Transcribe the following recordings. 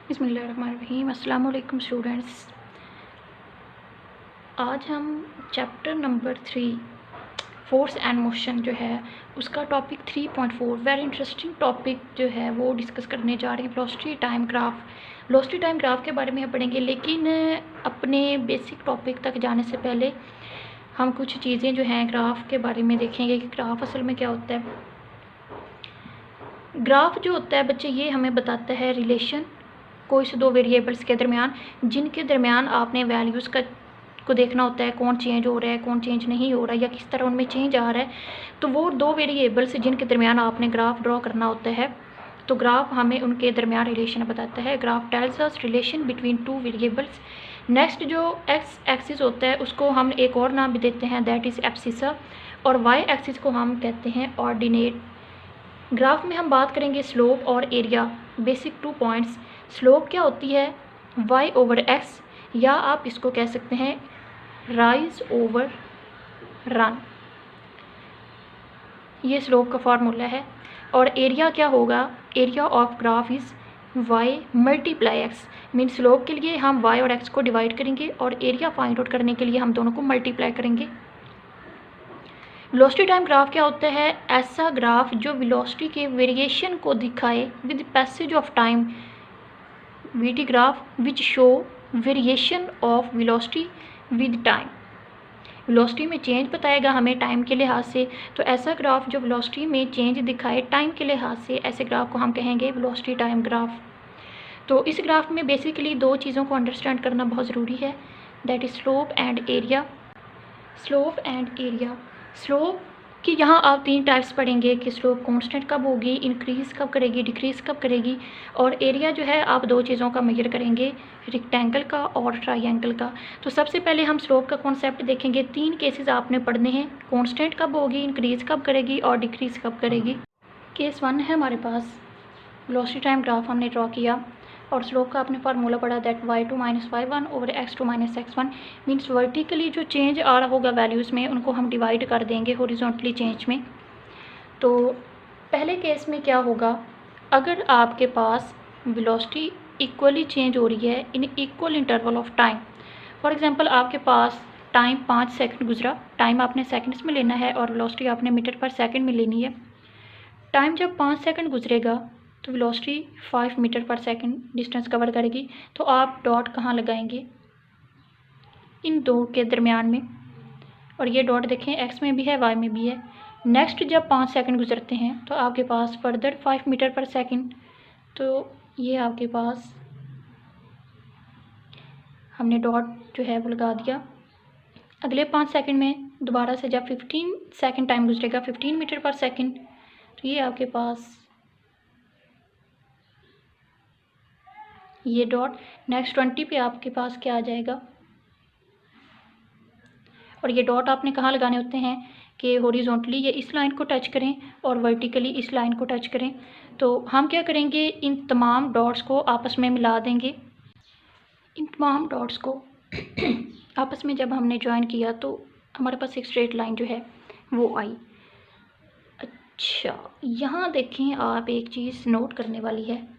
बिस्मिल्लाहिर्रहमानिर्रहीम। अस्सलाम वालेकुम स्टूडेंट्स। आज हम chapter number 3 force and motion जो है उसका टॉपिक 3.4 वेरी इंटरेस्टिंग टॉपिक जो है वो डिस्कस करने जा रहे हैं। Velocity time graph. Velocity time graph के बारे में हम पढ़ेंगे, लेकिन अपने बेसिक टॉपिक तक जाने से पहले हम कुछ चीज़ें जो हैं ग्राफ के बारे में देखेंगे कि ग्राफ असल में क्या होता है। ग्राफ जो होता है बच्चे, ये हमें बताता है रिलेशन कोई से दो वेरिएबल्स के दरमियान, जिनके दरमियान आपने वैल्यूज़ को देखना होता है, कौन चेंज हो रहा है, कौन चेंज नहीं हो रहा है, या किस तरह उनमें चेंज आ रहा है। तो वो दो वेरिएबल्स जिनके दरमियान आपने ग्राफ ड्रॉ करना होता है, तो ग्राफ हमें उनके दरमियान रिलेशन बताता है। Graph tells us relation between two variables. Next जो एक्स एक्सिस होता है उसको हम एक और नाम भी देते हैं, दैट इज़ एब्सिसा, और वाई एक्सिस को हम कहते हैं ऑर्डिनेट। ग्राफ में हम बात करेंगे स्लोप और एरिया, बेसिक 2 पॉइंट्स। स्लोप क्या होती है, y ओवर x, या आप इसको कह सकते हैं राइज ओवर रन, ये स्लोप का फार्मूला है। और एरिया क्या होगा, area of graph is y multiply x। Mean slope के लिए हम y और x को डिवाइड करेंगे और एरिया फाइंड आउट करने के लिए हम दोनों को मल्टीप्लाई करेंगे। वेलोसिटी टाइम ग्राफ क्या होता है, ऐसा ग्राफ जो वेलोसिटी के वेरिएशन को दिखाए with passage of time. VT graph which show variation of velocity with time. Velocity में चेंज बताएगा हमें टाइम के लिहाज से, तो ऐसा ग्राफ जो वेलोसिटी में चेंज दिखाए टाइम के लिहाज से, ऐसे ग्राफ को हम कहेंगे वेलोसिटी टाइम ग्राफ। तो इस ग्राफ में बेसिकली दो चीज़ों को अंडरस्टैंड करना बहुत ज़रूरी है, that is slope and area. Slope and area. Slope कि यहाँ आप 3 टाइप्स पढ़ेंगे कि स्लोप कांस्टेंट कब होगी, इंक्रीज़ कब करेगी, डिक्रीज़ कब करेगी। और एरिया जो है आप दो चीज़ों का मेजर करेंगे, रेक्टेंगल का और ट्रायंगल का। तो सबसे पहले हम स्लोप का कॉन्सेप्ट देखेंगे। 3 केसेस आपने पढ़ने हैं, कांस्टेंट कब होगी, इंक्रीज़ कब करेगी और डिक्रीज़ कब करेगी। केस 1 है हमारे पास, वेलोसिटी टाइम ग्राफ हमने ड्रॉ किया और स्लोप का आपने फार्मूला पढ़ा, that y2 - y1 over x2 - x1। Means vertically जो चेंज आ रहा होगा वैल्यूज़ में, उनको हम डिवाइड कर देंगे हॉरिजॉन्टली चेंज में। तो पहले केस में क्या होगा, अगर आपके पास वेलोसिटी इक्वली चेंज हो रही है in equal interval of time. For example आपके पास टाइम 5 सेकंड गुजरा, टाइम आपने सेकंड्स में लेना है और वेलोसिटी आपने मीटर पर सेकंड में लेनी है। टाइम जब 5 सेकंड गुजरेगा तो वेलोसिटी 5 मीटर पर सेकंड डिस्टेंस कवर करेगी। तो आप डॉट कहाँ लगाएंगे, इन दो के दरमियान में, और ये डॉट देखें एक्स में भी है वाई में भी है। नेक्स्ट जब 5 सेकंड गुजरते हैं तो आपके पास फर्दर 5 मीटर पर सेकंड, तो ये आपके पास हमने डॉट जो है वो लगा दिया। अगले 5 सेकंड में दोबारा से जब 15 सेकंड टाइम गुजरेगा 15 मीटर पर सेकंड, तो ये आपके पास ये डॉट। नेक्स्ट 20 पे आपके पास क्या आ जाएगा, और ये डॉट आपने कहाँ लगाने होते हैं कि हॉरिजॉन्टली ये इस लाइन को टच करें और वर्टिकली इस लाइन को टच करें। तो हम क्या करेंगे, इन तमाम डॉट्स को आपस में मिला देंगे। इन तमाम डॉट्स को आपस में जब हमने ज्वाइन किया तो हमारे पास एक स्ट्रेट लाइन जो है वो आई। अच्छा, यहाँ देखें आप, एक चीज़ नोट करने वाली है।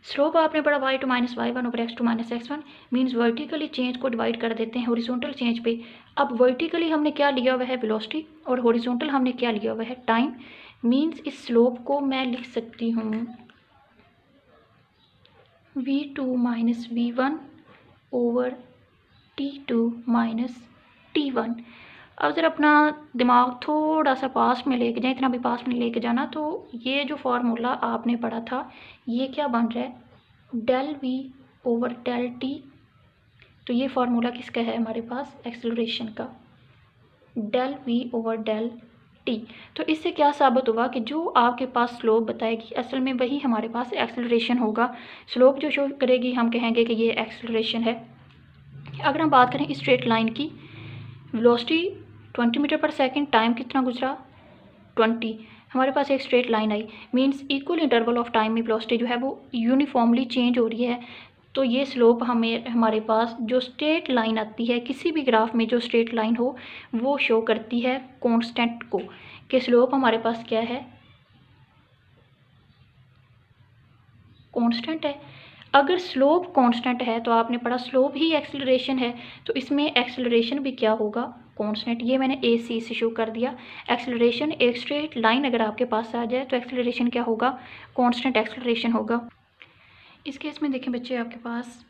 स्लोप आपने पढ़ा y2 - y1 over x2 - x1। Means vertically change को डिवाइड कर देते हैं हॉरिजॉन्टल चेंज पे। अब वर्टिकली हमने क्या लिया हुआ है, वेलोसिटी, और हॉरिजॉन्टल हमने क्या लिया हुआ है, टाइम। मीन्स इस स्लोप को मैं लिख सकती हूँ v2 - v1 over t2 - t1। अब ज़रा अपना दिमाग थोड़ा सा पास में लेके जाए, इतना भी पास में लेके जाना। तो ये जो फार्मूला आपने पढ़ा था, ये क्या बन रहा है, del v over del t। तो ये फार्मूला किसका है हमारे पास, एक्सेलरेशन का, del v over del t। तो इससे क्या साबित हुआ कि जो आपके पास स्लोप बताएगी असल में वही हमारे पास एक्सेलरेशन होगा। स्लोप जो शो करेगी हम कहेंगे कि ये एक्सेलरेशन है। अगर हम बात करें स्ट्रेट लाइन की, वेलोसिटी 20 मीटर पर सेकंड, टाइम कितना गुजरा 20, हमारे पास एक straight line I. Means equal interval of time में वेलोसिटी जो है वो यूनिफॉर्मली चेंज हो रही है। तो ये स्लोप हमें, हमारे पास जो स्ट्रेट लाइन आती है किसी भी ग्राफ में, जो स्ट्रेट लाइन हो वो शो करती है कांस्टेंट को, कि स्लोप हमारे पास क्या है, कांस्टेंट है। अगर स्लोप कांस्टेंट है तो आपने पढ़ा स्लोप ही एक्सेलरेशन है, तो इसमें एक्सेलरेशन भी क्या होगा, कांस्टेंट। ये मैंने ए सी से शो कर दिया। एक्सेलरेशन एक स्ट्रेट लाइन अगर आपके पास आ जाए तो एक्सेलरेशन क्या होगा, कांस्टेंट एक्सेलरेशन होगा। इस केस में देखें बच्चे, आपके पास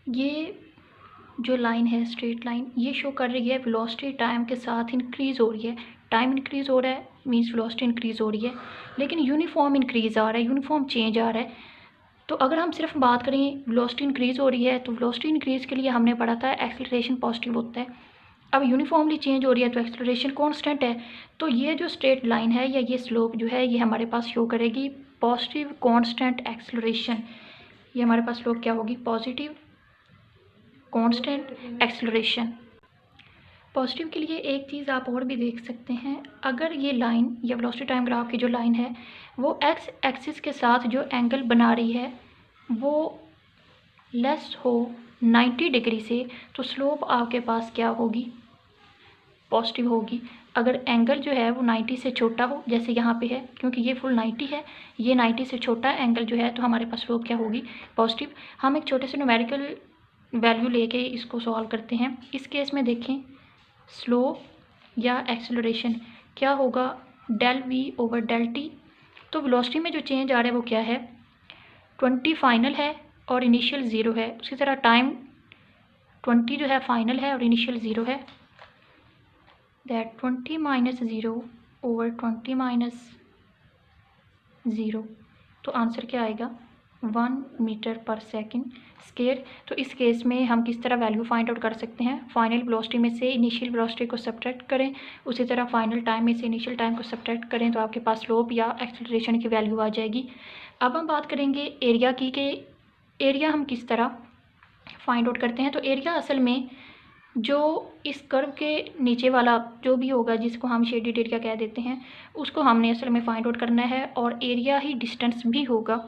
ये जो लाइन है स्ट्रेट लाइन, ये शो कर रही है वेलोसिटी टाइम के साथ इंक्रीज़ हो रही है। टाइम इंक्रीज़ हो रहा है मीन्स वेलोसिटी इंक्रीज़ हो रही है, लेकिन यूनिफॉर्म इंक्रीज़ आ रहा है, यूनिफॉर्म चेंज आ रहा है। तो अगर हम सिर्फ बात करें वेलोसिटी इंक्रीज़ हो रही है, तो वेलोसिटी इंक्रीज़ के लिए हमने पढ़ा था एक्सेलरेशन पॉजिटिव होता है। अब यूनिफॉर्मली चेंज हो रही है तो एक्सेलरेशन कांस्टेंट है। तो ये जो स्ट्रेट लाइन है या ये स्लोप जो है, ये हमारे पास शो करेगी पॉजिटिव कांस्टेंट एक्सेलरेशन। ये हमारे पास स्लोप क्या होगी, पॉजिटिव कांस्टेंट एक्सेलरेशन। पॉजिटिव के लिए एक चीज़ आप और भी देख सकते हैं, अगर ये लाइन या वेलोसिटी टाइम ग्राफ की जो लाइन है वो एक्स एक्सिस के साथ जो एंगल बना रही है वो लेस हो 90 डिग्री से, तो स्लोप आपके पास क्या होगी, पॉजिटिव होगी। अगर एंगल जो है वो 90 से छोटा हो, जैसे यहाँ पे है, क्योंकि ये फुल 90 है, ये 90 से छोटा एंगल जो है, तो हमारे पास स्लोप क्या होगी, पॉजिटिव। हम एक छोटे से न्यूमेरिकल वैल्यू लेके इसको सॉल्व करते हैं। इस केस में देखें स्लोप या एक्सेलरेशन क्या होगा, del v over del t. तो वेलोसिटी में जो चेंज आ रहा है वो क्या है, 20 फाइनल है और इनिशियल 0 है। उसी तरह टाइम 20 जो है फाइनल है और इनिशियल 0 है, दैट 20 माइनस 0 ओवर 20 माइनस 0। तो आंसर क्या आएगा, 1 मीटर पर सेकंड स्क्वायर। तो इस केस में हम किस तरह वैल्यू फाइंड आउट कर सकते हैं, फाइनल वेलोसिटी में से इनिशियल वेलोसिटी को सब्ट्रैक्ट करें, उसी तरह फाइनल टाइम में से इनिशियल टाइम को सब्ट्रैक्ट करें, तो आपके पास स्लोप या एक्सेलरेशन की वैल्यू आ जाएगी। अब हम बात करेंगे एरिया की, कि एरिया हम किस तरह फाइंड आउट करते हैं। तो एरिया असल में जो इस कर्व के नीचे वाला जो भी होगा, जिसको हम शेडेड एरिया कह देते हैं, उसको हमने असल में फाइंड आउट करना है, और एरिया ही डिस्टेंस भी होगा।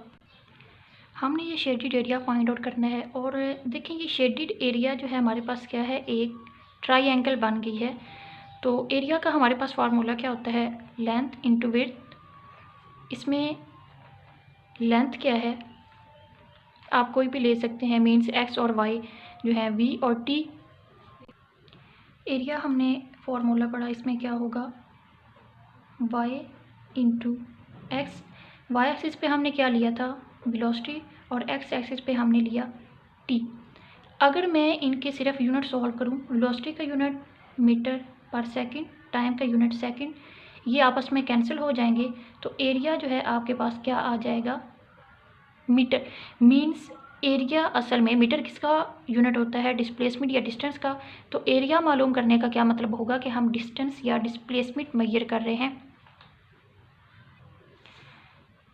हमने ये शेडेड एरिया फाइंड आउट करना है। और देखिए ये शेडेड एरिया जो है हमारे पास क्या है, एक ट्राइएंगल बन गई है। तो एरिया का हमारे पास फार्मूला क्या होता है, लेंथ इंटू विड्थ। इसमें लेंथ क्या है, आप कोई भी ले सकते हैं, मीन्स एक्स और वाई जो है वी और टी। एरिया हमने फार्मूला पढ़ा, इसमें क्या होगा, Y into X. Y axis पे हमने क्या लिया था, वेलोसिटी, और एक्स एक्सिस पे हमने लिया टी। अगर मैं इनके सिर्फ यूनिट सॉल्व करूं, वेलोसिटी का यूनिट मीटर पर सेकंड, टाइम का यूनिट सेकंड, ये आपस में कैंसिल हो जाएंगे, तो एरिया जो है आपके पास क्या आ जाएगा, मीटर। मीन्स एरिया असल में मीटर किसका यूनिट होता है, डिस्प्लेसमेंट या डिस्टेंस का। तो एरिया मालूम करने का क्या मतलब होगा कि हम डिस्टेंस या डिस्प्लेसमेंट मेजर कर रहे हैं।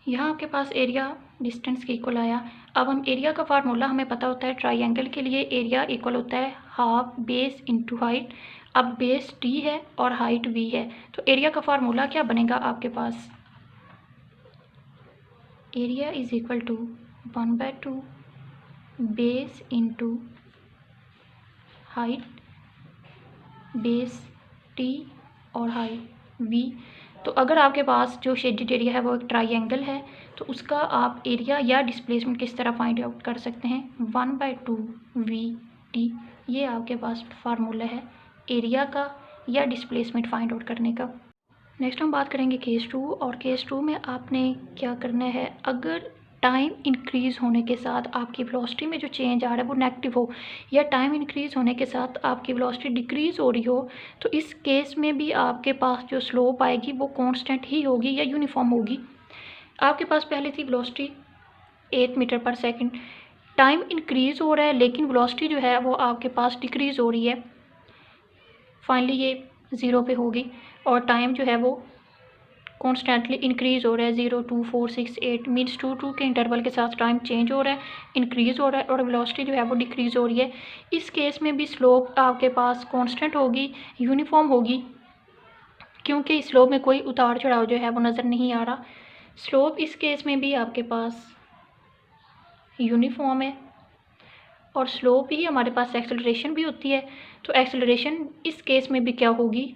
यहाँ आपके पास एरिया डिस्टेंस के इक्वल आया। अब हम एरिया का फार्मूला हमें पता होता है, ट्राइएंगल के लिए एरिया इक्वल होता है हाफ बेस इंटू हाइट। अब बेस टी है और हाइट वी है, तो एरिया का फार्मूला क्या बनेगा आपके पास, area is equal to 1/2 base into height, base टी और हाइट वी। तो अगर आपके पास जो शेडेड एरिया है वो एक ट्राइएंगल है, तो उसका आप एरिया या डिस्प्लेसमेंट किस तरह फाइंड आउट कर सकते हैं, 1/2 वी टी। ये आपके पास फार्मूला है एरिया का या डिस्प्लेसमेंट फाइंड आउट करने का। नेक्स्ट हम बात करेंगे केस 2, और केस 2 में आपने क्या करना है, अगर टाइम इंक्रीज़ होने के साथ आपकी वेलोसिटी में जो चेंज आ रहा है वो नेगेटिव हो, या टाइम इंक्रीज़ होने के साथ आपकी वेलोसिटी डिक्रीज़ हो रही हो, तो इस केस में भी आपके पास जो स्लोप आएगी वो कांस्टेंट ही होगी या यूनिफॉर्म होगी। आपके पास पहले थी वेलोसिटी 8 मीटर पर सेकंड, टाइम इंक्रीज़ हो रहा है लेकिन वेलोसिटी जो है वो आपके पास डिक्रीज़ हो रही है, फाइनली ये 0 पे होगी, और टाइम जो है वो कॉन्स्टेंटली इंक्रीज़ हो रहा है, 0 2 4 6 8 मीन्स 2 के इंटरवल के साथ टाइम चेंज हो रहा है, इंक्रीज़ हो रहा है, और वेलोसिटी जो है वो डिक्रीज़ हो रही है। इस केस में भी स्लोप आपके पास कांस्टेंट होगी, यूनिफॉर्म होगी, क्योंकि स्लोप में कोई उतार चढ़ाव जो है वो नज़र नहीं आ रहा। स्लोप इस केस में भी आपके पास यूनिफॉर्म है, और स्लोप ही हमारे पास एक्सेलरेशन भी होती है। तो एक्सेलरेशन इस केस में भी क्या होगी,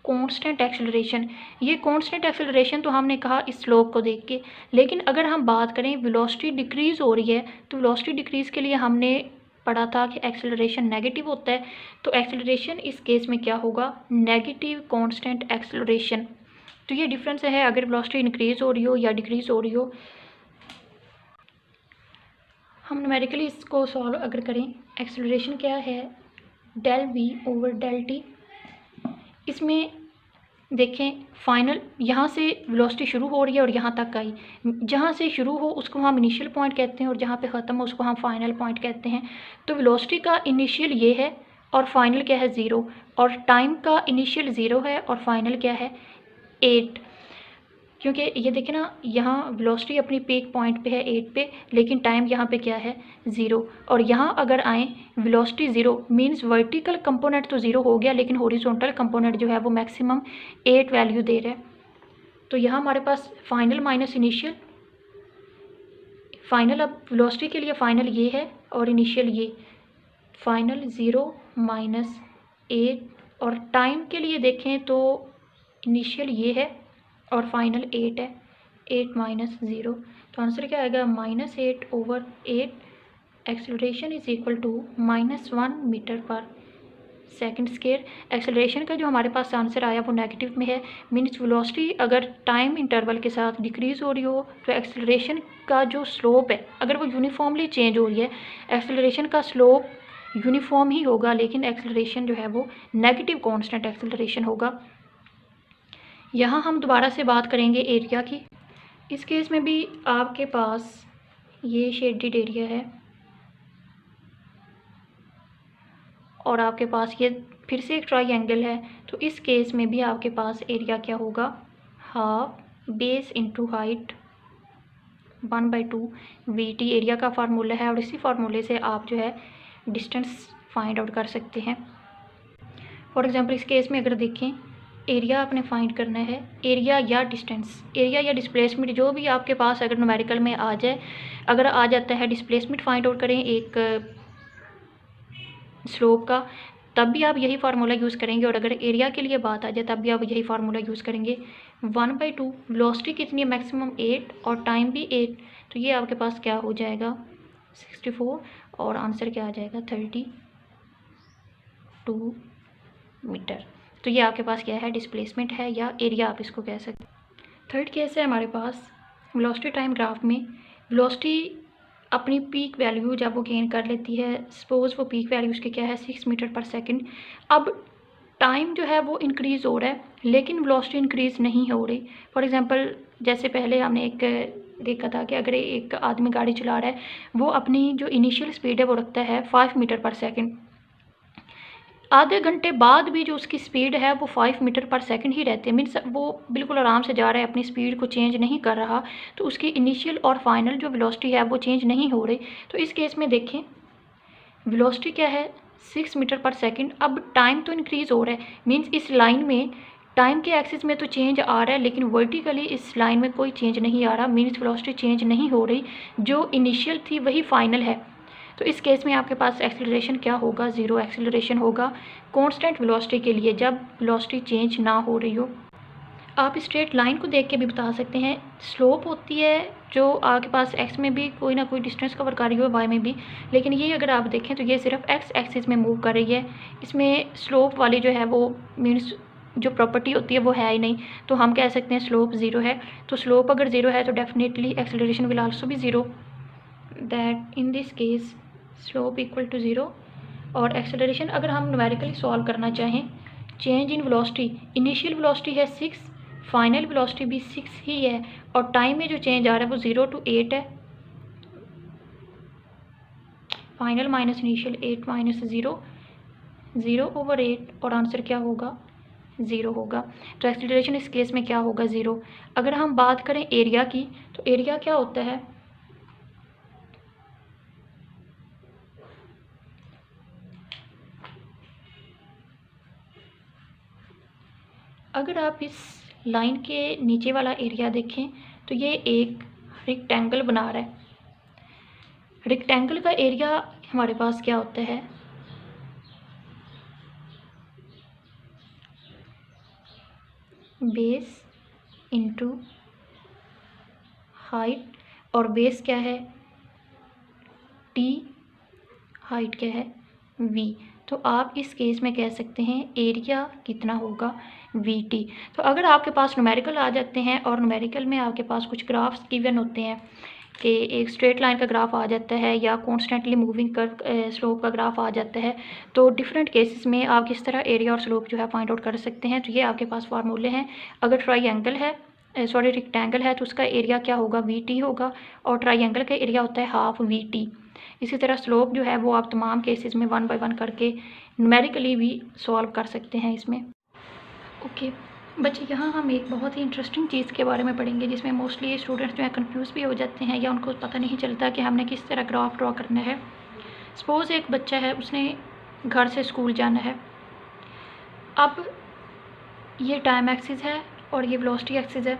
कांस्टेंट एक्सेलरेशन। ये कांस्टेंट एक्सेलरेशन तो हमने कहा इस स्लोप को देख के, लेकिन अगर हम बात करें वेलोसिटी डिक्रीज़ हो रही है तो वेलोसिटी डिक्रीज़ के लिए हमने पढ़ा था कि एक्सेलरेशन नेगेटिव होता है। तो एक्सेलरेशन इस केस में क्या होगा, नेगेटिव कांस्टेंट एक्सेलरेशन। तो ये डिफरेंस है अगर वेलोसिटी इंक्रीज़ हो रही हो या डिक्रीज़ हो रही हो। हम न्यूमेरिकली इसको सॉल्व अगर करें, एक्सेलरेशन क्या है, del v over del t. इसमें देखें फाइनल यहाँ से वेलोसिटी शुरू हो रही है और यहाँ तक आई, जहाँ से शुरू हो उसको हम इनिशियल पॉइंट कहते हैं और जहाँ पे ख़त्म हो उसको हम फाइनल पॉइंट कहते हैं। तो वेलोसिटी का इनिशियल ये है और फाइनल क्या है, ज़ीरो, और टाइम का इनिशियल ज़ीरो है और फाइनल क्या है, 8। क्योंकि ये देखें ना, यहाँ वेलोसिटी अपनी पीक पॉइंट पे है 8 पे, लेकिन टाइम यहाँ पे क्या है, 0। और यहाँ अगर आए वेलोसिटी 0 मींस वर्टिकल कंपोनेंट तो 0 हो गया, लेकिन हॉरिजॉन्टल कंपोनेंट जो है वो मैक्सिमम 8 वैल्यू दे रहा है। तो यहाँ हमारे पास फाइनल माइनस इनिशियल, फाइनल अब वेलोसिटी के लिए फाइनल ये है और इनिशियल ये, फाइनल 0 माइनस 8, और टाइम के लिए देखें तो इनिशियल ये है और फाइनल 8 है, 8 माइनस 0। तो आंसर क्या आएगा, -8 over 8। Acceleration is equal to -1 metre पर सेकंड स्क्वायर। एक्सेलरेशन का जो हमारे पास आंसर आया वो नेगेटिव में है, मीन्स वेलोसिटी अगर टाइम इंटरवल के साथ डिक्रीज़ हो रही हो तो एक्सेलरेशन का जो स्लोप है अगर वो यूनिफॉर्मली चेंज हो रही है, एक्सेलरेशन का स्लोप यूनिफॉर्म ही होगा, लेकिन एक्सेलरेशन जो है वो नेगेटिव कांस्टेंट एक्सेलरेशन होगा। यहाँ हम दोबारा से बात करेंगे एरिया की। इस केस में भी आपके पास ये शेडेड एरिया है और आपके पास ये फिर से एक ट्राइंगल है। तो इस केस में भी आपके पास एरिया क्या होगा, half base into height 1/2 VT area का फार्मूला है, और इसी फार्मूले से आप जो है डिस्टेंस फाइंड आउट कर सकते हैं। फॉर एग्जांपल इस केस में अगर देखें, एरिया आपने फाइंड करना है, एरिया या डिस्टेंस, एरिया या डिस्प्लेसमेंट जो भी आपके पास अगर न्यूमेरिकल में आ जाए, अगर आ जाता है डिस्प्लेसमेंट फाइंड आउट करें एक स्लोप का, तब भी आप यही फार्मूला यूज़ करेंगे, और अगर एरिया के लिए बात आ जाए तब भी आप यही फार्मूला यूज़ करेंगे। 1/2 वेलोसिटी कितनी है, मैक्सिमम 8 और टाइम भी 8, तो ये आपके पास क्या हो जाएगा 64, और आंसर क्या आ जाएगा 32 मीटर। तो ये आपके पास क्या है, डिस्प्लेसमेंट है या एरिया आप इसको कह सकते हैं। थर्ड केस है हमारे पास वेलोसिटी टाइम ग्राफ में। वेलोसिटी अपनी पीक वैल्यू जब वो गेन कर लेती है, सपोज वो पीक वैल्यू उसकी क्या है 6 मीटर पर सेकंड। अब टाइम जो है वो इंक्रीज़ हो रहा है लेकिन वेलोसिटी इंक्रीज़ नहीं हो रही। फॉर एग्जांपल जैसे पहले हमने एक देखा था कि अगर एक आदमी गाड़ी चला रहा है, वो अपनी जो इनिशियल स्पीड है वो रखता है 5 मीटर पर सेकंड, आधे घंटे बाद भी जो उसकी स्पीड है वो 5 मीटर पर सेकंड ही रहती है, मीन्स वो बिल्कुल आराम से जा रहा है, अपनी स्पीड को चेंज नहीं कर रहा, तो उसकी इनिशियल और फाइनल जो वेलोसिटी है वो चेंज नहीं हो रही। तो इस केस में देखें वेलोसिटी क्या है 6 मीटर पर सेकंड, अब टाइम तो इंक्रीज़ हो रहा है, मीन्स इस लाइन में टाइम के एक्सिस में तो चेंज आ रहा है लेकिन वर्टिकली इस लाइन में कोई चेंज नहीं आ रहा, मीन्स वेलोसिटी चेंज नहीं हो रही, जो इनिशियल थी वही फाइनल है। तो इस केस में आपके पास एक्सेलरेशन क्या होगा, 0 एक्सेलरेशन होगा कांस्टेंट वेलोसिटी के लिए जब वेलोसिटी चेंज ना हो रही हो। आप स्ट्रेट लाइन को देख के भी बता सकते हैं, स्लोप होती है जो आपके पास एक्स में भी कोई ना कोई डिस्टेंस कवर कर रही हो, वाई में भी, लेकिन ये अगर आप देखें तो ये सिर्फ एक्स एक्सिस में मूव कर रही है, इसमें स्लोप वाली जो है वो मीन्स जो प्रॉपर्टी होती है वो है ही नहीं, तो हम कह सकते हैं स्लोप 0 है। तो स्लोप अगर 0 है तो definitely acceleration will also be 0, that in this case slope equal to 0। और एक्सेलरेशन अगर हम न्यूमेरिकली सॉल्व करना चाहें, change in velocity, initial velocity है 6, फाइनल वेलोसिटी भी 6 ही है, और टाइम में जो चेंज आ रहा है वो 0 to 8 है, final minus initial 8 minus 0, 0 over 8, और आंसर क्या होगा 0 होगा। तो एक्सेलरेशन इस केस में क्या होगा 0। अगर हम बात करें एरिया की, तो एरिया क्या होता है, अगर आप इस लाइन के नीचे वाला एरिया देखें तो ये एक रेक्टेंगल बना रहा है, रेक्टेंगल का एरिया हमारे पास क्या होता है, बेस इंटू हाइट, और बेस क्या है टी, हाइट क्या है वी। तो आप इस केस में कह सकते हैं एरिया कितना होगा वी टी। तो अगर आपके पास न्यूमेरिकल आ जाते हैं और न्यूमेरिकल में आपके पास कुछ ग्राफ्स गिवन होते हैं कि एक स्ट्रेट लाइन का ग्राफ आ जाता है या कॉन्स्टेंटली मूविंग कर्व स्लोप का ग्राफ आ जाता है, तो डिफरेंट केसेस में आप किस तरह एरिया और स्लोप जो है फाइंड आउट कर सकते हैं। तो ये आपके पास फार्मूले हैं। अगर ट्राइंगल है रेक्टेंगल है तो उसका एरिया क्या होगा वी टी होगा, और ट्राइंगल का एरिया होता है हाफ वी टी। इसी तरह स्लोप जो है वो आप तमाम केसेस में 1 बाय 1 करके न्यूमेरिकली भी सॉल्व कर सकते हैं इसमें। ओके बच्चे, यहाँ हम एक बहुत ही इंटरेस्टिंग चीज़ के बारे में पढ़ेंगे जिसमें मोस्टली स्टूडेंट्स जो है कंफ्यूज भी हो जाते हैं या उनको पता नहीं चलता कि हमने किस तरह ग्राफ ड्रॉ करना है। सपोज़ एक बच्चा है, उसने घर से स्कूल जाना है। अब ये टाइम एक्सिस है और ये वेलोसिटी एक्सिस है।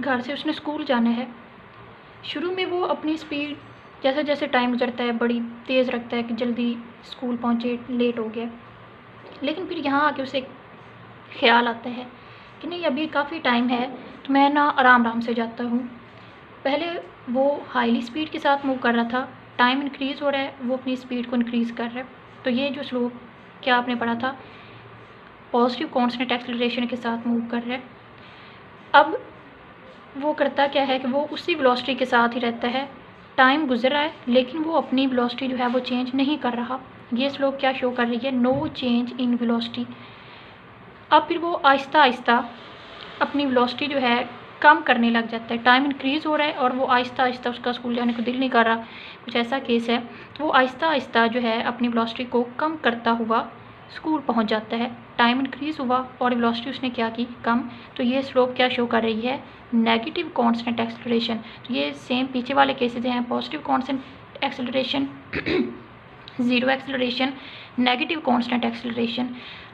घर से उसने स्कूल जाना है। शुरू में वो अपनी स्पीड जैसे जैसे टाइम गुजरता है बड़ी तेज़ रखता है कि जल्दी स्कूल पहुँचे, लेट हो गया। लेकिन फिर यहाँ आके उसे ख्याल आता है कि नहीं, अभी काफ़ी टाइम है तो मैं ना आराम आराम से जाता हूँ। पहले वो हाईली स्पीड के साथ मूव कर रहा था, टाइम इंक्रीज़ हो रहा है, वो अपनी स्पीड को इंक्रीज़ कर रहा है। तो ये जो स्लोप क्या आपने पढ़ा था, पॉजिटिव कांस्टेंट एक्सेलरेशन के साथ मूव कर रहा है। अब वो करता क्या है कि वो उसी वेलोसिटी के साथ ही रहता है। टाइम गुजर रहा है लेकिन वो अपनी वेलोसिटी जो है वो चेंज नहीं कर रहा। ये स्लोप क्या शो कर रही है, नो चेंज इन वेलोसिटी। अब फिर वो आहिस्ता आहिस्ता अपनी वेलोसिटी जो है कम करने लग जाता है। टाइम इंक्रीज़ हो रहा है और वो आहिस्ता आहिस्ता, उसका स्कूल जाने को दिल नहीं कर रहा, कुछ ऐसा केस है, तो वो आहिस्ता आहिस्ता जो है अपनी वेलोसिटी को कम करता हुआ स्कूल पहुंच जाता है। टाइम इंक्रीज़ हुआ और वेलोसिटी उसने क्या की, कम। तो ये स्लोप क्या शो कर रही है, नेगेटिव कांस्टेंट एक्सेलरेशन। तो ये सेम पीछे वाले केसेज हैं, positive constant acceleration, zero acceleration, negative constant acceleration.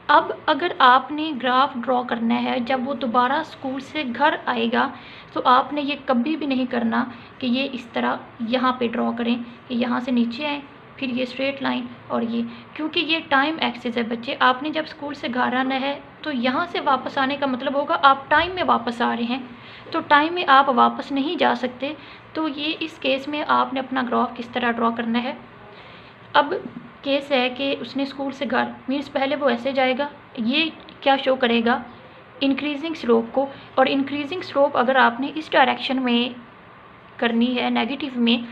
अब अगर आपने ग्राफ ड्रॉ करना है जब वो दोबारा स्कूल से घर आएगा, तो आपने ये कभी भी नहीं करना कि ये इस तरह यहाँ पे ड्रॉ करें कि यहाँ से नीचे आए फिर ये स्ट्रेट लाइन और ये, क्योंकि ये टाइम एक्सिस है बच्चे। आपने जब स्कूल से घर आना है तो यहाँ से वापस आने का मतलब होगा आप टाइम में वापस आ रहे हैं, तो टाइम में आप वापस नहीं जा सकते। तो ये इस केस में आपने अपना ग्राफ किस तरह ड्रॉ करना है। अब केस है कि उसने स्कूल से घर, मीन्स पहले वो ऐसे जाएगा, ये क्या शो करेगा, इंक्रीजिंग स्लोप को। और इंक्रीजिंग स्लोप अगर आपने इस डायरेक्शन में करनी है, नेगेटिव में,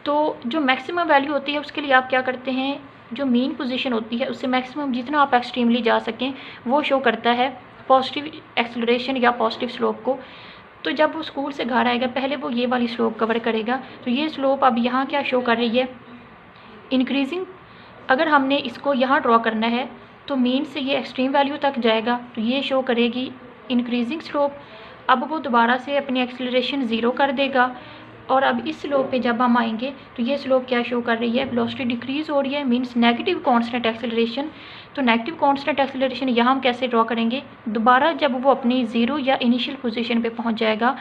तो जो मैक्सिमम वैल्यू होती है उसके लिए आप क्या करते हैं, जो मीन पोजीशन होती है उससे मैक्सिमम जितना आप एक्सट्रीमली जा सकें वो शो करता है पॉजिटिव एक्सेलरेशन या पॉजिटिव स्लोप को। तो जब वो स्कूल से घर आएगा पहले वो ये वाली स्लोप कवर करेगा। तो ये स्लोप अब यहाँ क्या शो कर रही है, इंक्रीजिंग। अगर हमने इसको यहाँ ड्रॉ करना है तो मीन से ये एक्सट्रीम वैल्यू तक जाएगा, तो ये शो करेगी इंक्रीजिंग स्लोप। अब वो दोबारा से अपनी एक्सेलरेशन ज़ीरो कर देगा और अब इस स्लोप पे जब हम आएंगे तो ये स्लोप क्या शो कर रही है, वेलोसिटी डिक्रीज़ हो रही है, मीन्स नेगेटिव कांस्टेंट एक्सेलरेशन। तो नेगेटिव कांस्टेंट एक्सेलरेशन यहाँ हम कैसे ड्रॉ करेंगे, दोबारा जब वो अपनी ज़ीरो या इनिशियल पोजीशन पे पहुँच जाएगा,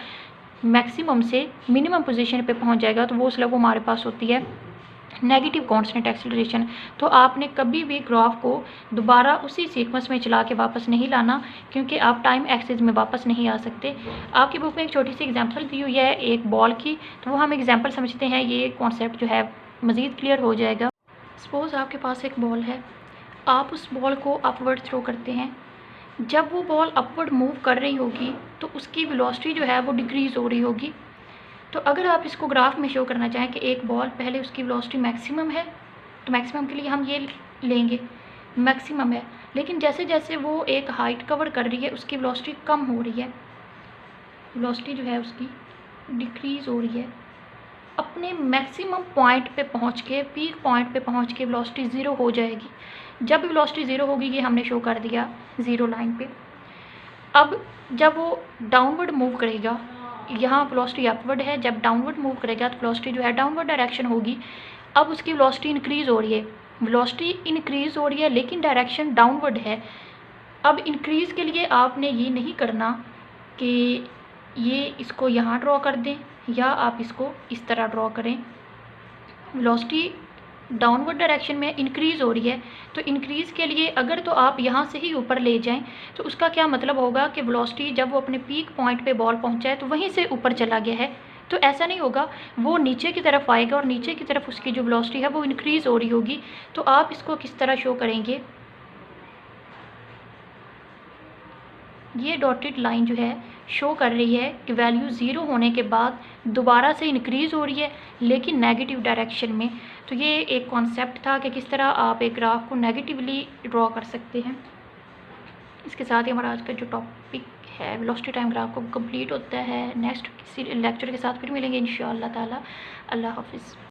मैक्सिमम से मिनिमम पोजीशन पे पहुँच जाएगा, तो वो स्लोप हमारे पास होती है नेगेटिव कांस्टेंट एक्सेलरेशन। तो आपने कभी भी ग्राफ को दोबारा उसी सीक्वेंस में चला के वापस नहीं लाना, क्योंकि आप टाइम एक्सिस में वापस नहीं आ सकते। आपकी बुक में एक छोटी सी एग्जांपल दी हुई है एक बॉल की, तो वो हम एग्जांपल समझते हैं, ये कॉन्सेप्ट जो है मज़ीद क्लियर हो जाएगा। सपोज़ आपके पास एक बॉल है, आप उस बॉल को अपवर्ड थ्रो करते हैं। जब वो बॉल अपवर्ड मूव कर रही होगी तो उसकी वेलोसिटी जो है वो डिक्रीज़ हो रही होगी। तो अगर आप इसको ग्राफ में शो करना चाहें कि एक बॉल पहले उसकी वेलोसिटी मैक्सिमम है, तो मैक्सिमम के लिए हम ये लेंगे, मैक्सिमम है, लेकिन जैसे जैसे वो एक हाइट कवर कर रही है उसकी वेलोसिटी कम हो रही है, वेलोसिटी जो है उसकी डिक्रीज़ हो रही है। अपने मैक्सिमम पॉइंट पे पहुंच के, पीक पॉइंट पे पहुंच के वेलोसिटी ज़ीरो हो जाएगी। जब वेलोसिटी ज़ीरो होगी ये हमने शो कर दिया ज़ीरो लाइन पे। अब जब वो डाउनवर्ड मूव करेगा, यहाँ वेलोसिटी अपवर्ड है, जब डाउनवर्ड मूव करेगा तो वेलोसिटी जो है डाउनवर्ड डायरेक्शन होगी। अब उसकी वेलोसिटी इंक्रीज़ हो रही है, वेलोसिटी इंक्रीज़ हो रही है लेकिन डायरेक्शन डाउनवर्ड है। अब इंक्रीज़ के लिए आपने ये नहीं करना कि ये इसको यहाँ ड्रॉ कर दें या आप इसको इस तरह ड्रॉ करें। वेलोसिटी डाउनवर्ड डायरेक्शन में इंक्रीज़ हो रही है, तो इंक्रीज़ के लिए अगर तो आप यहाँ से ही ऊपर ले जाएं, तो उसका क्या मतलब होगा कि वेलोसिटी जब वो अपने पीक पॉइंट पे बॉल पहुँचा है तो वहीं से ऊपर चला गया है। तो ऐसा नहीं होगा, वो नीचे की तरफ आएगा और नीचे की तरफ उसकी जो वेलोसिटी है वो इंक्रीज़ हो रही होगी। तो आप इसको किस तरह शो करेंगे, ये डॉटेड लाइन जो है शो कर रही है कि वैल्यू ज़ीरो होने के बाद दोबारा से इंक्रीज़ हो रही है, लेकिन नेगेटिव डायरेक्शन में। तो ये एक कॉन्सेप्ट था कि किस तरह आप एक ग्राफ को नेगेटिवली ड्रॉ कर सकते हैं। इसके साथ ही हमारा आज का जो टॉपिक है वेलोसिटी टाइम ग्राफ को कंप्लीट होता है। नेक्स्ट किसी लेक्चर के साथ फिर मिलेंगे इंशाअल्लाह ताला। अल्लाह हाफिज़।